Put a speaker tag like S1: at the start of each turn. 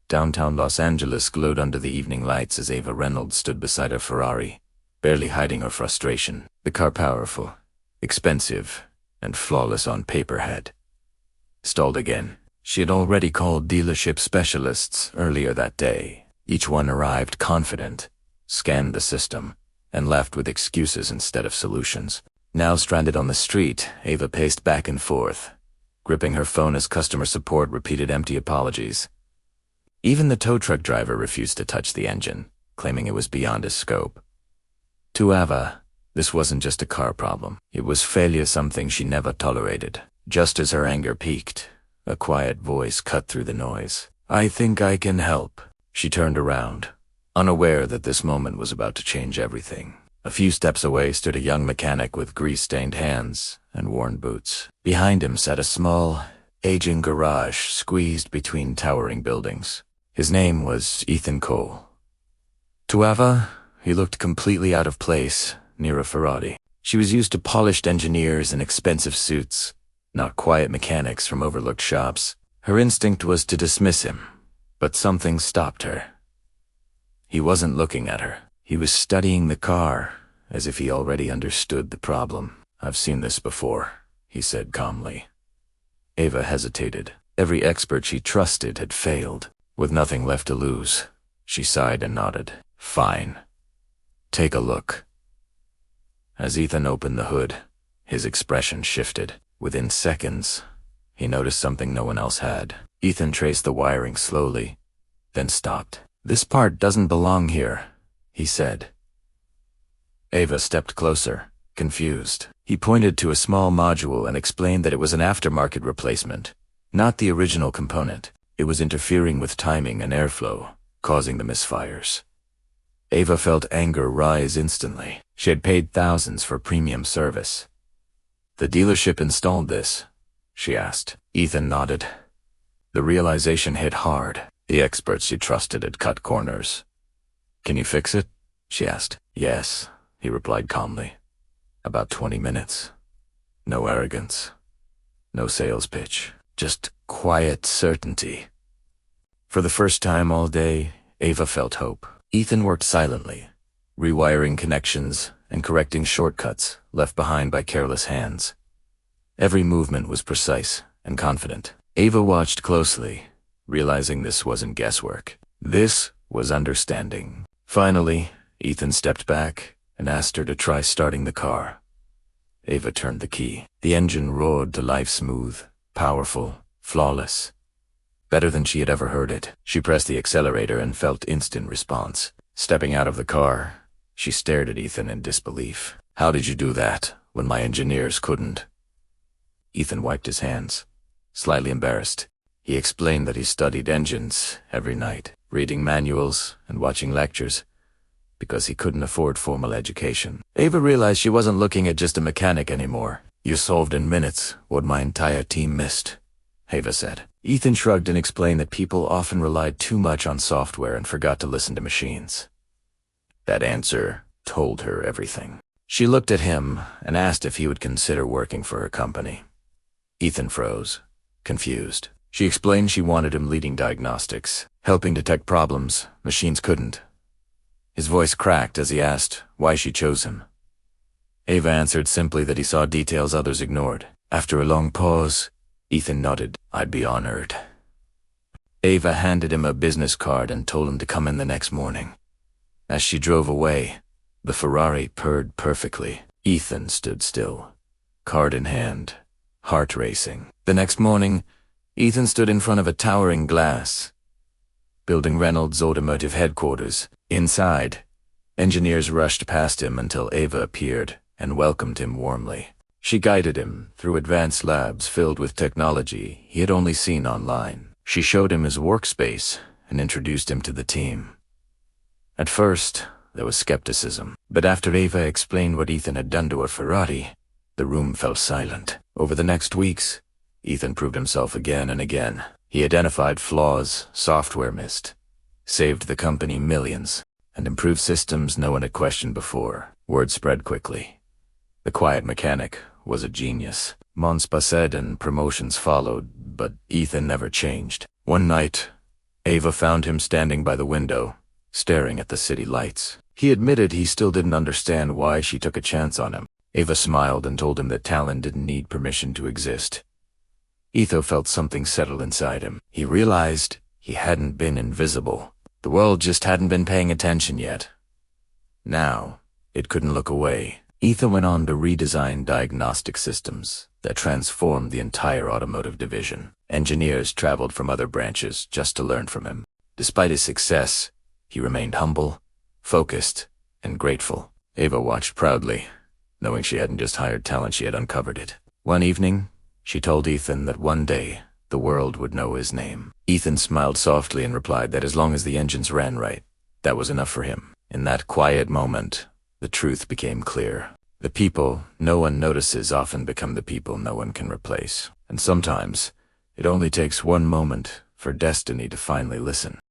S1: Downtown Los Angeles glowed under the evening lights as Ava Reynolds stood beside her Ferrari, barely hiding her frustration. The car, powerful, expensive, and flawless on paper, had stalled again. She had already called dealership specialists earlier that day. Each one arrived confident, scanned the system, and left with excuses instead of solutions. Now stranded on the street, Ava paced back and forth, gripping her phone as customer support repeated empty apologies. Even the tow truck driver refused to touch the engine, claiming it was beyond his scope. To Ava, this wasn't just a car problem. It was failure, something she never tolerated. Just as her anger peaked, a quiet voice cut through the noise. "I think I can help." She turned around, unaware that this moment was about to change everything. A few steps away stood a young mechanic with grease-stained hands and worn boots. Behind him sat a small, aging garage squeezed between towering buildings. His name was Ethan Cole. To Ava, he looked completely out of place near a Ferrari. She was used to polished engineers in expensive suits, not quiet mechanics from overlooked shops. Her instinct was to dismiss him, but something stopped her. He wasn't looking at her. He was studying the car, as if he already understood the problem. "I've seen this before," he said calmly. Ava hesitated. Every expert she trusted had failed. With nothing left to lose, she sighed and nodded. "Fine. Take a look." As Ethan opened the hood, his expression shifted. Within seconds, he noticed something no one else had. Ethan traced the wiring slowly, then stopped. "This part doesn't belong here," he said. Ava stepped closer, confused. He pointed to a small module and explained that it was an aftermarket replacement, not the original component. It was interfering with timing and airflow, causing the misfires. Ava felt anger rise instantly. She had paid thousands for premium service. "The dealership installed this?" she asked. Ethan nodded. The realization hit hard. The experts she trusted had cut corners. "Can you fix it?" she asked. "Yes," he replied calmly. "About 20 minutes. No arrogance. No sales pitch. Just quiet certainty." For the first time all day, Ava felt hope. Ethan worked silently, rewiring connections and correcting shortcuts left behind by careless hands. Every movement was precise and confident. Ava watched closely, realizing this wasn't guesswork. This was understanding. Finally, Ethan stepped back and asked her to try starting the car. Ava turned the key. The engine roared to life, smooth, powerful, flawless. Better than she had ever heard it. She pressed the accelerator and felt instant response. Stepping out of the car, she stared at Ethan in disbelief. "How did you do that when my engineers couldn't?" Ethan wiped his hands, slightly embarrassed. He explained that he studied engines every night, reading manuals and watching lectures, because he couldn't afford formal education. Ava realized she wasn't looking at just a mechanic anymore. "You solved in minutes what my entire team missed," Ava said. Ethan shrugged and explained that people often relied too much on software and forgot to listen to machines. That answer told her everything. She looked at him and asked if he would consider working for her company. Ethan froze, confused. She explained she wanted him leading diagnostics, helping detect problems machines couldn't. His voice cracked as he asked why she chose him. Ava answered simply that he saw details others ignored. After a long pause, Ethan nodded. "I'd be honored." Ava handed him a business card and told him to come in the next morning. As she drove away, the Ferrari purred perfectly. Ethan stood still, card in hand, heart racing. The next morning, Ethan stood in front of a towering glass building Reynolds Automotive headquarters. Inside, engineers rushed past him until Ava appeared and welcomed him warmly. She guided him through advanced labs filled with technology he had only seen online. She showed him his workspace and introduced him to the team. At first, there was skepticism, but after Ava explained what Ethan had done to her Ferrari, the room fell silent. Over the next weeks, Ethan proved himself again and again. He identified flaws software missed, saved the company millions, and improved systems no one had questioned before. Word spread quickly. The quiet mechanic was a genius. Months passed and promotions followed, but Ethan never changed. One night, Ava found him standing by the window, staring at the city lights. He admitted he still didn't understand why she took a chance on him. Ava smiled and told him that talent didn't need permission to exist. Ethan felt something settle inside him. He realized he hadn't been invisible. The world just hadn't been paying attention yet. Now, it couldn't look away. Ethan went on to redesign diagnostic systems that transformed the entire automotive division. Engineers traveled from other branches just to learn from him. Despite his success, he remained humble, focused, and grateful. Ava watched proudly, knowing she hadn't just hired talent, she had uncovered it. One evening, she told Ethan that one day, the world would know his name. Ethan smiled softly and replied that as long as the engines ran right, that was enough for him. In that quiet moment, the truth became clear. The people no one notices often become the people no one can replace. And sometimes, it only takes one moment for destiny to finally listen.